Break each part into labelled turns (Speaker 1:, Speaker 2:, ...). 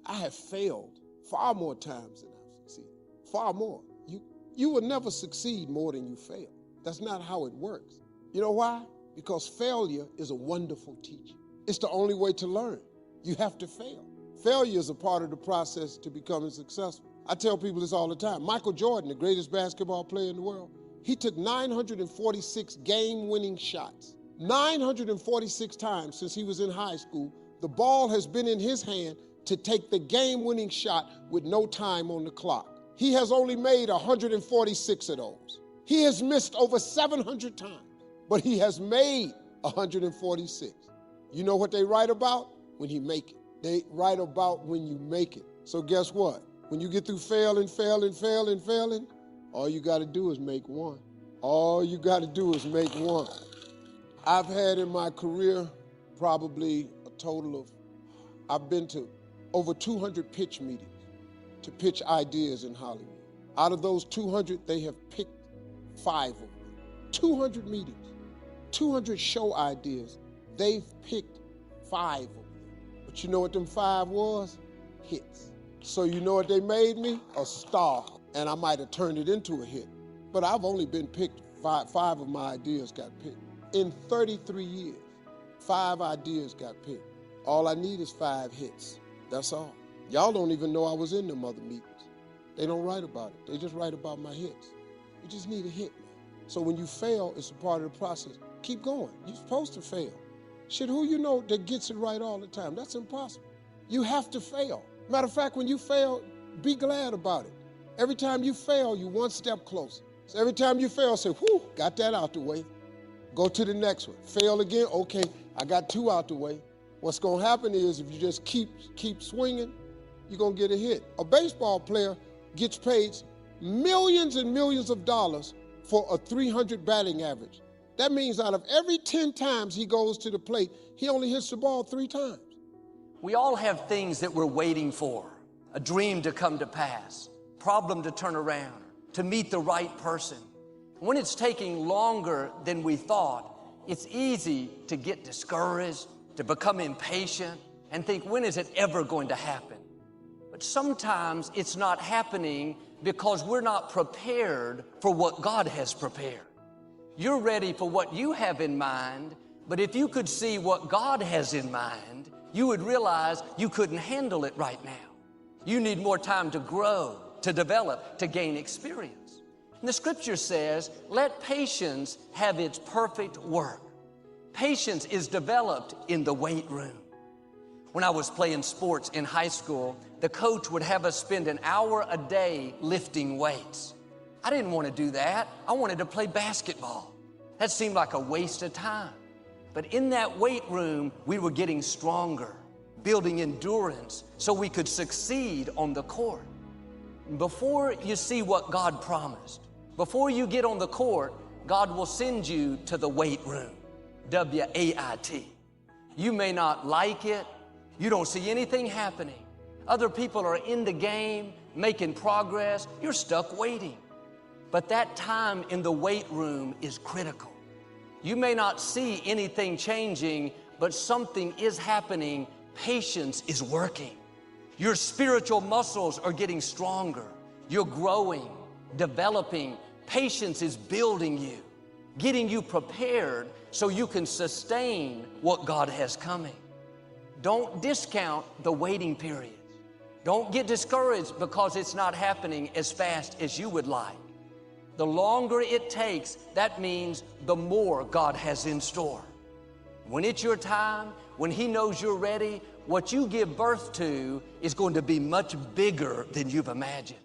Speaker 1: I have failed far more times than I've succeeded. Far more. You will never succeed more than you fail. That's not how it works. You know why? Because failure is a wonderful teacher. It's the only way to learn. You have to fail. Failure is a part of the process to becoming successful. I tell people this all the time. Michael Jordan, the greatest basketball player in the world, he took 946 game-winning shots. 946 times since he was in high school, the ball has been in his hand to take the game-winning shot with no time on the clock. He has only made 146 of those. He has missed over 700 times, but he has made 146. You know what they write about? When he make it. They write about when you make it. So guess what? When you get through failing, all you got to do is make one. All you got to do is make one. I've had in my career probably a total of, I've been to over 200 pitch meetings to pitch ideas in Hollywood. Out of those 200, they have picked 5 of them. 200 meetings, 200 show ideas. They've picked 5 of them. But you know what them 5 was? Hits. So you know what they made me? A star. And I might have turned it into a hit. But I've only been picked, 5 of my ideas got picked. In 33 years, 5 ideas got picked. All I need is 5 hits. That's all. Y'all don't even know I was in them other meetings. They don't write about it. They just write about my hits. You just need a hit, man. So when you fail, it's a part of the process. Keep going. You're supposed to fail. Shit, who you know that gets it right all the time? That's impossible. You have to fail. Matter of fact, when you fail, be glad about it. Every time you fail, you're one step closer. So every time you fail, say, whew, got that out the way. Go to the next one. Fail again, okay, I got 2 out the way. What's gonna happen is if you just keep swinging, you're gonna get a hit. A baseball player gets paid millions and millions of dollars for a 300 batting average. That means out of every 10 times he goes to the plate, he only hits the ball 3 times.
Speaker 2: We all have things that we're waiting for, a dream to come to pass, problem to turn around, to meet the right person. When it's taking longer than we thought, it's easy to get discouraged, to become impatient, and think, when is it ever going to happen? But sometimes it's not happening because we're not prepared for what God has prepared. You're ready for what you have in mind, but if you could see what God has in mind, you would realize you couldn't handle it right now. You need more time to grow, to develop, to gain experience. And the scripture says, let patience have its perfect work. Patience is developed in the weight room. When I was playing sports in high school, the coach would have us spend an hour a day lifting weights. I didn't want to do that. I wanted to play basketball. That seemed like a waste of time. But in that weight room, we were getting stronger, building endurance so we could succeed on the court. Before you see what God promised, before you get on the court, God will send you to the weight room, W-A-I-T. You may not like it. You don't see anything happening. Other people are in the game, making progress. You're stuck waiting. But that time in the weight room is critical. You may not see anything changing, but something is happening. Patience is working. Your spiritual muscles are getting stronger. You're growing, developing. Patience is building you, getting you prepared so you can sustain what God has coming. Don't discount the waiting periods. Don't get discouraged because it's not happening as fast as you would like. The longer it takes, that means the more God has in store. When it's your time, when He knows you're ready, what you give birth to is going to be much bigger than you've imagined.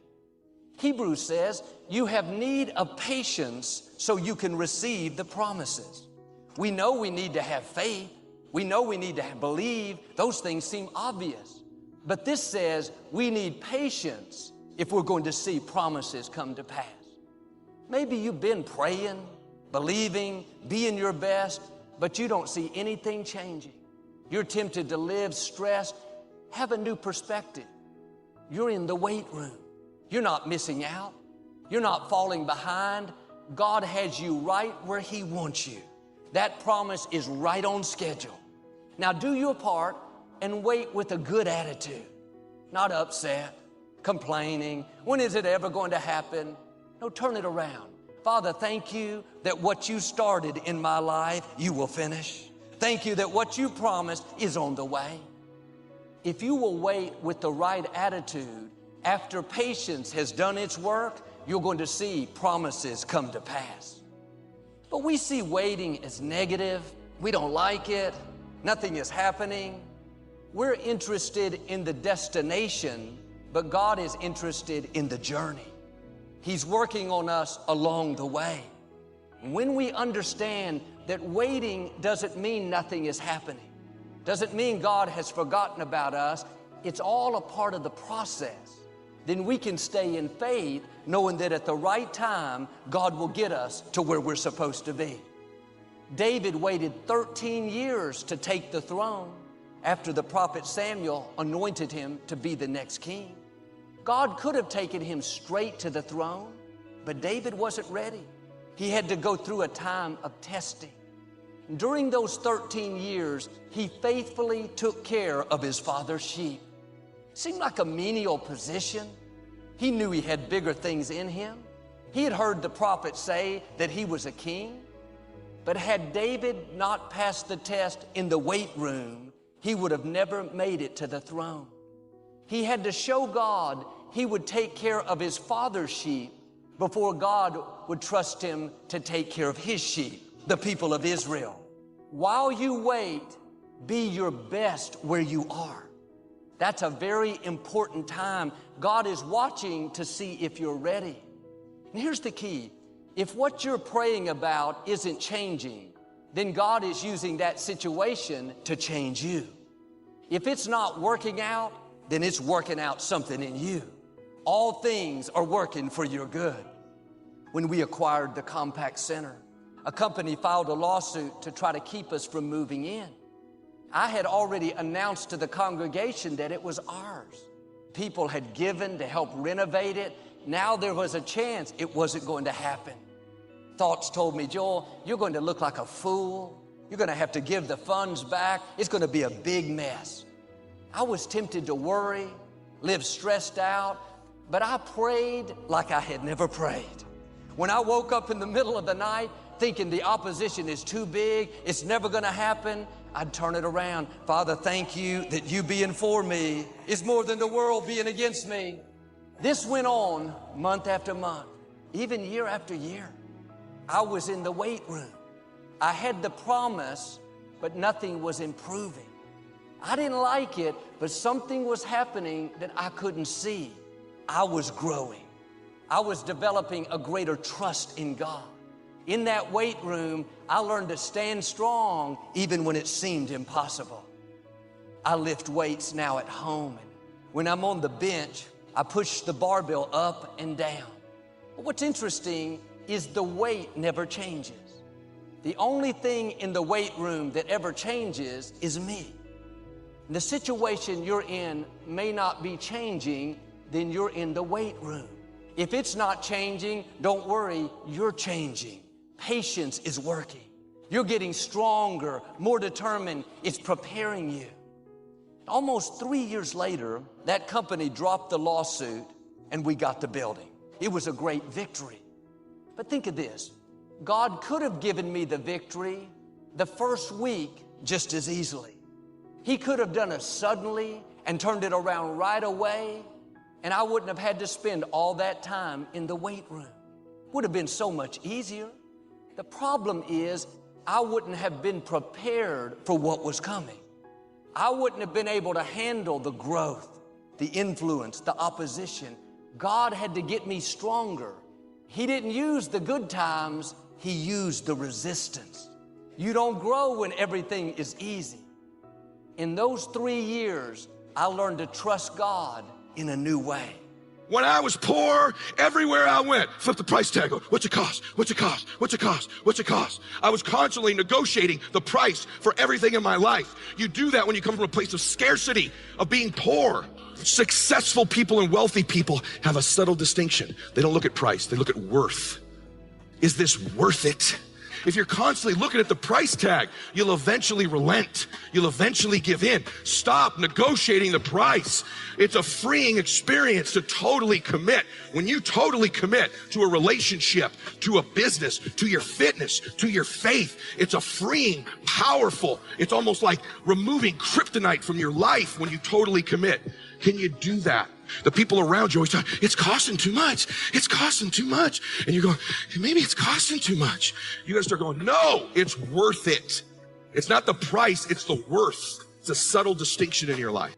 Speaker 2: Hebrews says you have need of patience so you can receive the promises. We know we need to have faith. We know we need to believe. Those things seem obvious. But this says we need patience if we're going to see promises come to pass. Maybe you've been praying, believing, being your best, but you don't see anything changing. You're tempted to live stressed. Have a new perspective. You're in the weight room. You're not missing out. You're not falling behind. God has you right where He wants you. That promise is right on schedule. Now do your part and wait with a good attitude. not upset, complaining. When is it ever going to happen? No, turn it around. Father, thank you that what you started in my life, you will finish. Thank you that what you promised is on the way. If you will wait with the right attitude, after patience has done its work, you're going to see promises come to pass. But we see waiting as negative. We don't like it. Nothing is happening. We're interested in the destination, but God is interested in the journey. He's working on us along the way. When we understand that waiting doesn't mean nothing is happening, doesn't mean God has forgotten about us, it's all a part of the process, then we can stay in faith knowing that at the right time, God will get us to where we're supposed to be. David waited 13 years to take the throne after the prophet Samuel anointed him to be the next king. God could have taken him straight to the throne, but David wasn't ready. He had to go through a time of testing. During those 13 years, he faithfully took care of his father's sheep. Seemed like a menial position. He knew he had bigger things in him. He had heard the prophet say that he was a king. But had David not passed the test in the weight room, he would have never made it to the throne. He had to show God he would take care of his father's sheep before God would trust him to take care of his sheep, the people of Israel. While you wait, be your best where you are. That's a very important time. God is watching to see if you're ready. And here's the key. If what you're praying about isn't changing, then God is using that situation to change you. If it's not working out, then it's working out something in you. All things are working for your good. When we acquired the Compact Center, a company filed a lawsuit to try to keep us from moving in. I had already announced to the congregation that it was ours. People had given to help renovate it. Now there was a chance it wasn't going to happen. Thoughts told me, Joel, you're going to look like a fool. You're going to have to give the funds back. It's going to be a big mess. I was tempted to worry, live stressed out, but I prayed like I had never prayed. When I woke up in the middle of the night thinking the opposition is too big, it's never going to happen, I'd turn it around. Father, thank you that you being for me is more than the world being against me. This went on month after month, even year after year. I was in the weight room. I had the promise, but nothing was improving. I didn't like it, but something was happening that I couldn't see. I was growing. I was developing a greater trust in God. In that weight room, I learned to stand strong even when it seemed impossible. I lift weights now at home, and when I'm on the bench, I push the barbell up and down. But what's interesting is the weight never changes. The only thing in the weight room that ever changes is me. The situation you're in may not be changing, then you're in the weight room. If it's not changing, don't worry, you're changing. Patience is working. You're getting stronger, more determined. It's preparing you. Almost 3 years later, that company dropped the lawsuit and we got the building. It was a great victory. But think of this. God could have given me the victory the first week just as easily. He could have done it suddenly and turned it around right away, and I wouldn't have had to spend all that time in the weight room. Would have been so much easier. The problem is I wouldn't have been prepared for what was coming. I wouldn't have been able to handle the growth, the influence, the opposition. God had to get me stronger. He didn't use the good times, He used the resistance. You don't grow when everything is easy. In those 3 years, I learned to trust God in a new way.
Speaker 3: When I was poor, everywhere I went, flip the price tag. What's it cost? What's it cost? What's it cost? What's it cost? I was constantly negotiating the price for everything in my life. You do that when you come from a place of scarcity, of being poor. Successful people and wealthy people have a subtle distinction. They don't look at price, they look at worth. Is this worth it? If you're constantly looking at the price tag, you'll eventually relent. You'll eventually give in. Stop negotiating the price. It's a freeing experience to totally commit. When you totally commit to a relationship, to a business, to your fitness, to your faith, it's a freeing, powerful, it's almost like removing kryptonite from your life when you totally commit. Can you do that? The people around you always talk, it's costing too much. It's costing too much. And you go, maybe it's costing too much. You gotta start going, no, it's worth it. It's not the price, it's the worth. It's a subtle distinction in your life.